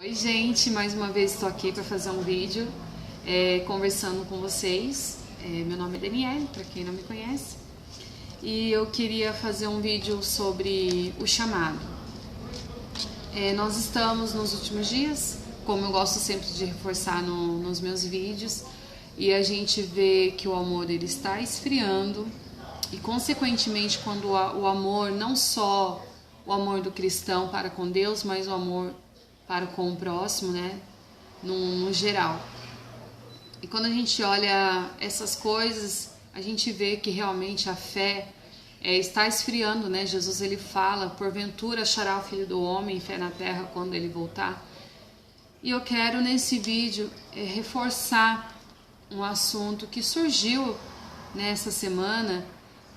Oi gente, mais uma vez estou aqui para fazer um vídeo conversando com vocês. Meu nome é Daniele, para quem não me conhece, e eu queria fazer um vídeo sobre o chamado. Nós estamos nos últimos dias, como eu gosto sempre de reforçar nos meus vídeos, e a gente vê que o amor ele está esfriando, e consequentemente quando o amor, não só o amor do cristão para com Deus, mas o amor para com o próximo, né, no geral. E quando a gente olha essas coisas, a gente vê que realmente a fé está esfriando, né? Jesus ele fala, porventura achará o Filho do Homem fé na terra quando ele voltar. E eu quero nesse vídeo reforçar um assunto que surgiu nessa semana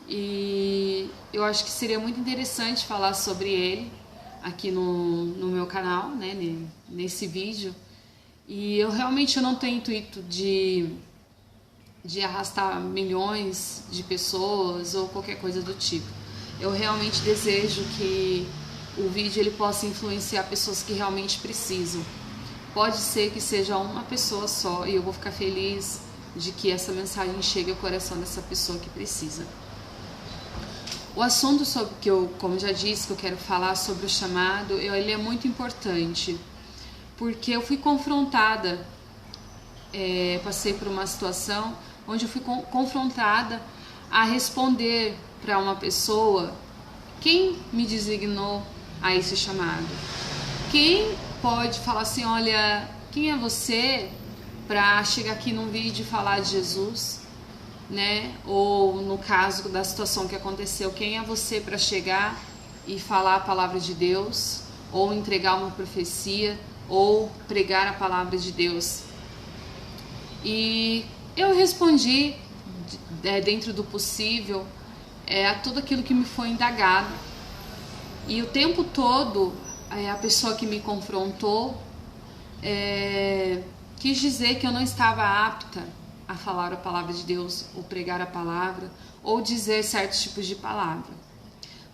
e eu acho que seria muito interessante falar sobre ele aqui no meu canal, né, nesse vídeo. E eu realmente não tenho intuito de arrastar milhões de pessoas ou qualquer coisa do tipo. Eu realmente desejo que o vídeo ele possa influenciar pessoas que realmente precisam. Pode ser que seja uma pessoa só e eu vou ficar feliz de que essa mensagem chegue ao coração dessa pessoa que precisa. O assunto sobre que eu, como já disse, que eu quero falar sobre o chamado, ele é muito importante, porque eu fui confrontada, passei por uma situação onde eu fui confrontada a responder para uma pessoa quem me designou a esse chamado. Quem pode falar assim, olha, quem é você para chegar aqui num vídeo e falar de Jesus? Né? Ou no caso da situação que aconteceu, quem é você para chegar e falar a palavra de Deus, ou entregar uma profecia, ou pregar a palavra de Deus? E eu respondi dentro do possível a tudo aquilo que me foi indagado. E o tempo todo a pessoa que me confrontou quis dizer que eu não estava apta a falar a palavra de Deus, ou pregar a palavra, ou dizer certos tipos de palavra.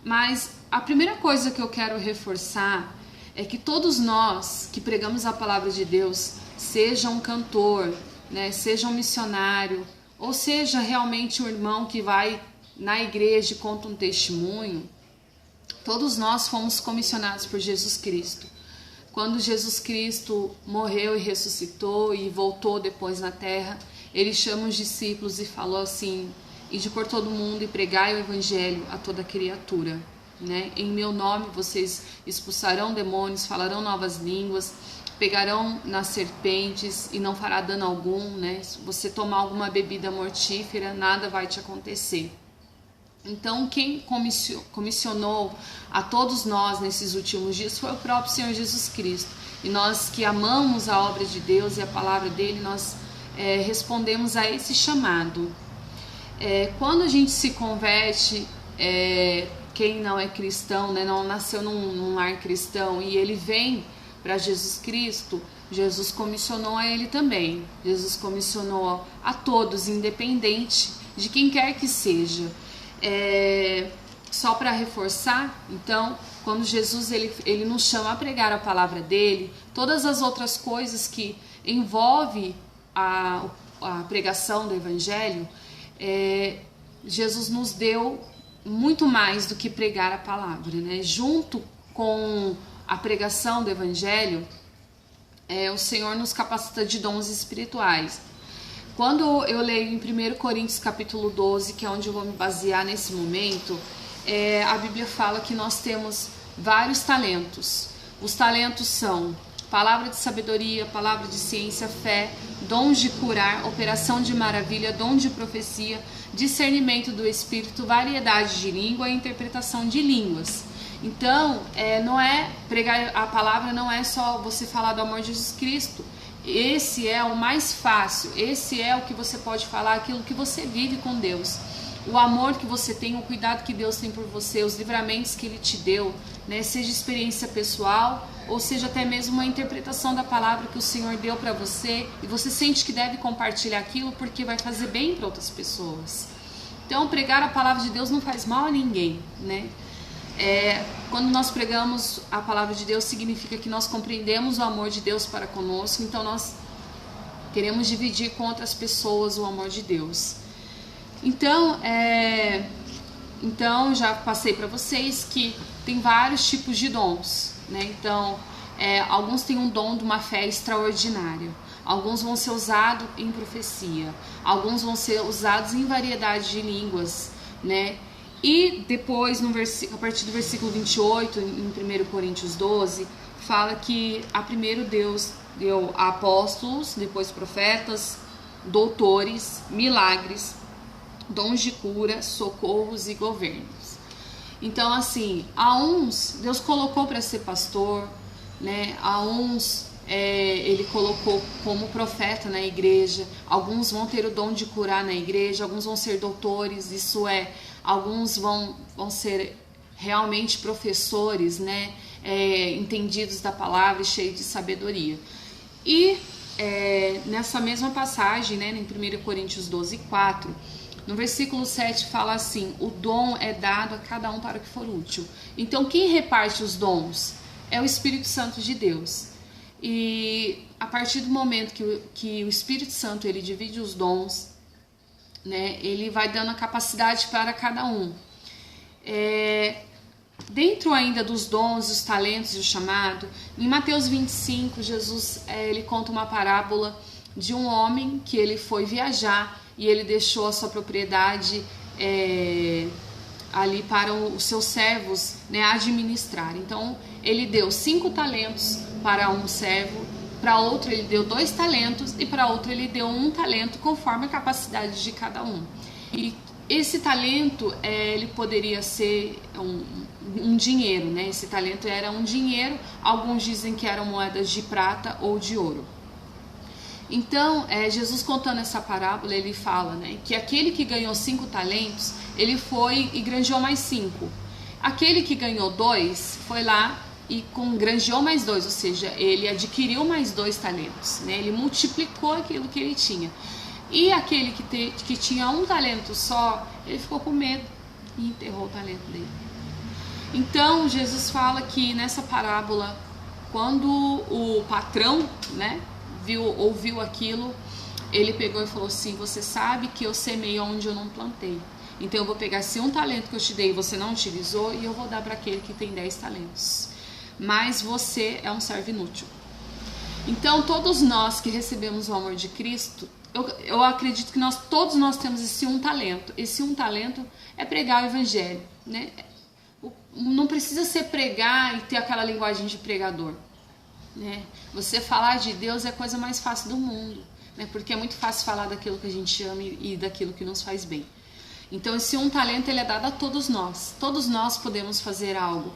Mas a primeira coisa que eu quero reforçar é que todos nós que pregamos a palavra de Deus, seja um cantor, né, seja um missionário, ou seja realmente um irmão que vai na igreja e conta um testemunho, todos nós fomos comissionados por Jesus Cristo. Quando Jesus Cristo morreu e ressuscitou e voltou depois na terra, ele chama os discípulos e falou assim, ide por todo mundo e pregai o evangelho a toda criatura, né? Em meu nome vocês expulsarão demônios, falarão novas línguas, pegarão nas serpentes e não fará dano algum, né? Se você tomar alguma bebida mortífera, nada vai te acontecer. Então quem comissionou a todos nós nesses últimos dias foi o próprio Senhor Jesus Cristo. E nós que amamos a obra de Deus e a palavra dele, nós respondemos a esse chamado. Quando a gente se converte, quem não é cristão, né, não nasceu num lar cristão e ele vem para Jesus Cristo, Jesus comissionou a ele também. Jesus comissionou a todos, independente de quem quer que seja. Só para reforçar, então, quando Jesus ele nos chama a pregar a palavra dele, todas as outras coisas que envolvem a pregação do evangelho, Jesus nos deu muito mais do que pregar a palavra, né? Junto com a pregação do evangelho, o Senhor nos capacita de dons espirituais. Quando eu leio em 1 Coríntios capítulo 12, que é onde eu vou me basear nesse momento, a Bíblia fala que nós temos vários talentos. Os talentos são palavra de sabedoria, palavra de ciência, fé, dons de curar, operação de maravilha, dom de profecia, discernimento do Espírito, variedade de língua e interpretação de línguas. Então, não é pregar a palavra, não é só você falar do amor de Jesus Cristo. Esse é o mais fácil, esse é o que você pode falar, aquilo que você vive com Deus. O amor que você tem, o cuidado que Deus tem por você, os livramentos que Ele te deu, né? Seja experiência pessoal, ou seja até mesmo uma interpretação da palavra que o Senhor deu para você, e você sente que deve compartilhar aquilo porque vai fazer bem para outras pessoas. Então, pregar a palavra de Deus não faz mal a ninguém, né? Quando nós pregamos a palavra de Deus, significa que nós compreendemos o amor de Deus para conosco, então nós queremos dividir com outras pessoas o amor de Deus. Então já passei para vocês que tem vários tipos de dons, né? Então, alguns têm um dom de uma fé extraordinária, alguns vão ser usados em profecia, alguns vão ser usados em variedade de línguas, né? E depois, a partir do versículo 28, em 1 Coríntios 12, fala que primeiro Deus deu a apóstolos, depois profetas, doutores, milagres, dons de cura, socorros e governos. Então, assim, a uns Deus colocou para ser pastor, né? A uns ele colocou como profeta na igreja, alguns vão ter o dom de curar na igreja, alguns vão ser doutores, alguns vão ser realmente professores, né? Entendidos da palavra e cheios de sabedoria. E nessa mesma passagem, né, em 1 Coríntios 12, 4, no versículo 7 fala assim: o dom é dado a cada um para o que for útil. Então quem reparte os dons é o Espírito Santo de Deus. E a partir do momento que o Espírito Santo ele divide os dons, né, ele vai dando a capacidade para cada um. Dentro ainda dos dons, os talentos e o chamado, em Mateus 25, Jesus ele conta uma parábola de um homem que ele foi viajar e ele deixou a sua propriedade ali para os seus servos, né, administrar. Então ele deu 5 talentos para um servo, para outro ele deu 2 talentos e para outro ele deu 1 talento, conforme a capacidade de cada um. E esse talento ele poderia ser um dinheiro, né? Esse talento era um dinheiro, alguns dizem que eram moedas de prata ou de ouro. Então, Jesus contando essa parábola, ele fala, né, que aquele que ganhou 5 talentos, ele foi e granjeou mais 5. Aquele que ganhou 2, foi lá e granjeou mais 2, ou seja, ele adquiriu mais 2 talentos, né? Ele multiplicou aquilo que ele tinha. E aquele que tinha 1 talento só, ele ficou com medo e enterrou o talento dele. Então, Jesus fala que nessa parábola, quando o patrão, né, ouviu aquilo, ele pegou e falou assim: você sabe que eu semei onde eu não plantei. Então eu vou pegar esse 1 talento que eu te dei e você não utilizou, e eu vou dar para aquele que tem 10 talentos. Mas você é um servo inútil. Então todos nós que recebemos o amor de Cristo, eu acredito que todos nós temos esse 1 talento. Esse 1 talento é pregar o evangelho, né? Não precisa ser pregar e ter aquela linguagem de pregador, né? Você falar de Deus é a coisa mais fácil do mundo, né? Porque é muito fácil falar daquilo que a gente ama e daquilo que nos faz bem. Então esse 1 talento ele é dado a todos nós. Todos nós podemos fazer algo.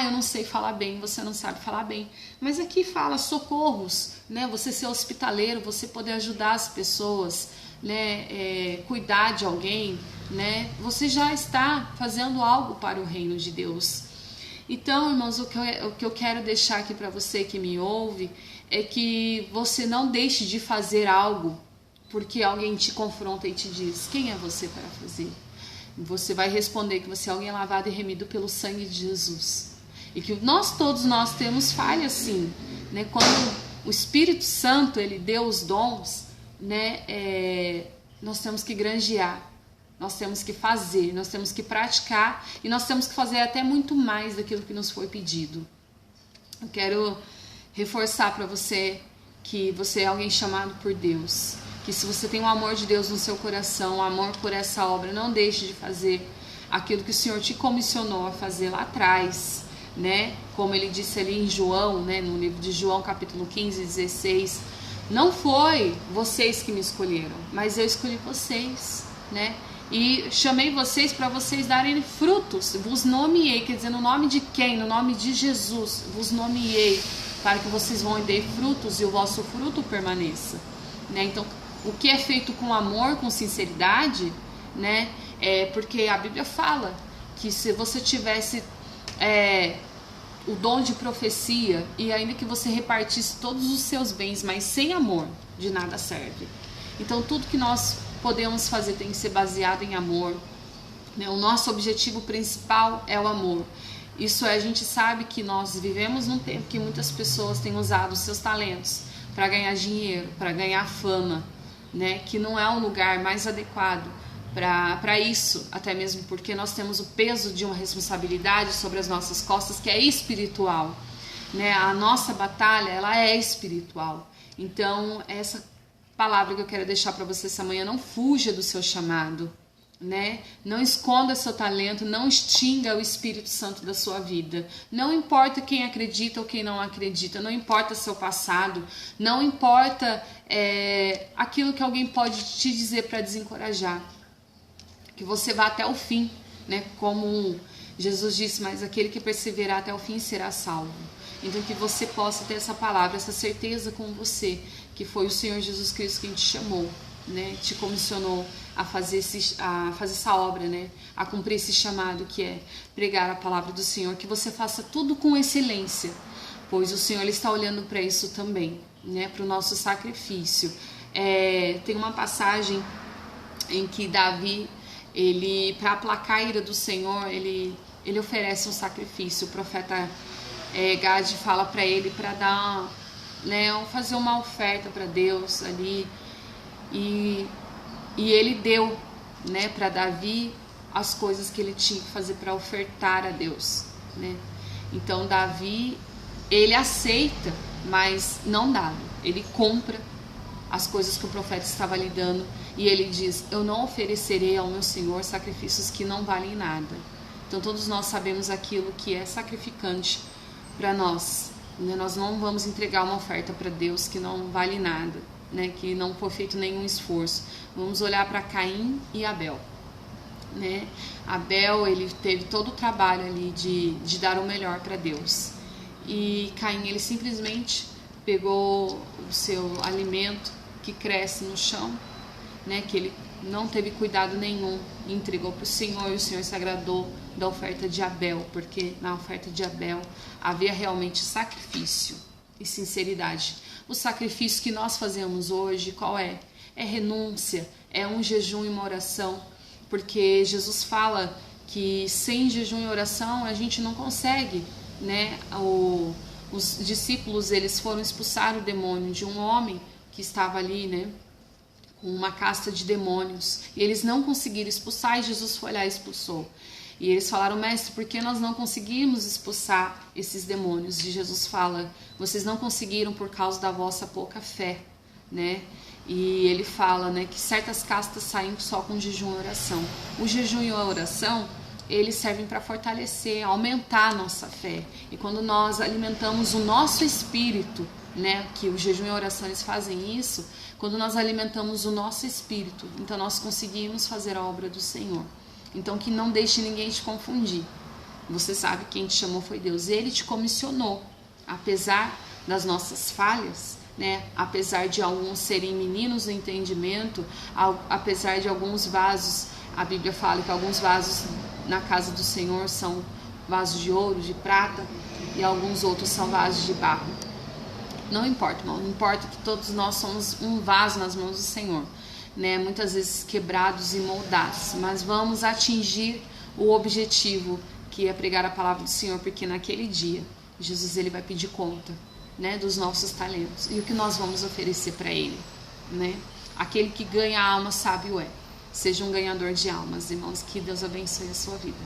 Eu não sei falar bem, você não sabe falar bem. Mas aqui fala socorros, né? Você ser hospitaleiro, você poder ajudar as pessoas, né? Cuidar de alguém, né? Você já está fazendo algo para o reino de Deus. Então, irmãos, o que eu quero deixar aqui para você que me ouve é que você não deixe de fazer algo porque alguém te confronta e te diz: quem é você para fazer? Você vai responder que você é alguém lavado e remido pelo sangue de Jesus. E que todos nós temos falhas, sim, né? Quando o Espírito Santo ele deu os dons, né? Nós temos que granjear, nós temos que fazer, nós temos que praticar e nós temos que fazer até muito mais daquilo que nos foi pedido. Eu quero reforçar para você que você é alguém chamado por Deus. Que se você tem o amor de Deus no seu coração, o amor por essa obra, não deixe de fazer aquilo que o Senhor te comissionou a fazer lá atrás, né? Como ele disse ali em João, né? No livro de João, capítulo 15, 16. Não foi vocês que me escolheram, mas eu escolhi vocês, né? E chamei vocês para vocês darem frutos. Vos nomeei, quer dizer, no nome de quem? No nome de Jesus. Vos nomeei para que vocês vão e deem frutos e o vosso fruto permaneça, né? Então, o que é feito com amor, com sinceridade, né? Porque a Bíblia fala que se você tivesse o dom de profecia e ainda que você repartisse todos os seus bens, mas sem amor, de nada serve. Então tudo que nós podemos fazer tem que ser baseado em amor, né? O nosso objetivo principal é o amor. Isso é, a gente sabe que nós vivemos num tempo que muitas pessoas têm usado os seus talentos para ganhar dinheiro, para ganhar fama, né? Que não é um lugar mais adequado para isso, até mesmo porque nós temos o peso de uma responsabilidade sobre as nossas costas que é espiritual, né? A nossa batalha, ela é espiritual. Então, essa palavra que eu quero deixar para você essa manhã: não fuja do seu chamado, né? Não esconda seu talento, não extinga o Espírito Santo da sua vida. Não importa quem acredita ou quem não acredita, não importa seu passado, não importa aquilo que alguém pode te dizer para desencorajar. Que você vá até o fim, né? Como Jesus disse: mas aquele que perseverar até o fim será salvo. Então que você possa ter essa palavra, essa certeza com você, que foi o Senhor Jesus Cristo quem te chamou, né? Te comissionou a fazer essa obra, né? A cumprir esse chamado que é pregar a palavra do Senhor. Que você faça tudo com excelência, pois o Senhor ele está olhando para isso também, né? Para o nosso sacrifício. Tem uma passagem em que Davi, ele, para aplacar a ira do Senhor, ele oferece um sacrifício. O profeta Gade fala para ele para dar, né, fazer uma oferta para Deus ali, e ele deu, né, para Davi as coisas que ele tinha que fazer para ofertar a Deus, né? Então Davi, ele aceita, mas não dá, ele compra as coisas que o profeta estava lhe dando, e ele diz: eu não oferecerei ao meu Senhor sacrifícios que não valem nada. Então todos nós sabemos aquilo que é sacrificante para nós, né? Nós não vamos entregar uma oferta para Deus que não vale nada, né? Que não foi feito nenhum esforço. Vamos olhar para Caim e Abel, né? Abel, ele teve todo o trabalho ali de dar o melhor para Deus, e Caim, ele simplesmente pegou o seu alimento que cresce no chão, né, que ele não teve cuidado nenhum, e entregou para o Senhor, e o Senhor se agradou da oferta de Abel, porque na oferta de Abel havia realmente sacrifício e sinceridade. O sacrifício que nós fazemos hoje, qual é? É renúncia, é um jejum e uma oração, porque Jesus fala que sem jejum e oração a gente não consegue, né? Os discípulos, eles foram expulsar o demônio de um homem que estava ali, né, com uma casta de demônios, e eles não conseguiram expulsar, e Jesus foi lá e expulsou. E eles falaram: mestre, por que nós não conseguimos expulsar esses demônios? E Jesus fala: vocês não conseguiram por causa da vossa pouca fé, né? E ele fala, né, que certas castas saem só com jejum e oração. O jejum e a oração, eles servem para fortalecer, aumentar a nossa fé. E quando nós alimentamos o nosso espírito, né, que o jejum e a oração eles fazem isso, quando nós alimentamos o nosso espírito, então nós conseguimos fazer a obra do Senhor. Então que não deixe ninguém te confundir. Você sabe que quem te chamou foi Deus. Ele te comissionou, apesar das nossas falhas, né? Apesar de alguns serem meninos no entendimento, apesar de alguns vasos, a Bíblia fala que alguns vasos na casa do Senhor são vasos de ouro, de prata, e alguns outros são vasos de barro. Não importa, irmão, não importa, que todos nós somos um vaso nas mãos do Senhor, né? Muitas vezes quebrados e moldados, mas vamos atingir o objetivo, que é pregar a palavra do Senhor, porque naquele dia Jesus ele vai pedir conta, né, dos nossos talentos e o que nós vamos oferecer para ele, né? Aquele que ganha a alma sábio é. Seja um ganhador de almas, irmãos. Que Deus abençoe a sua vida.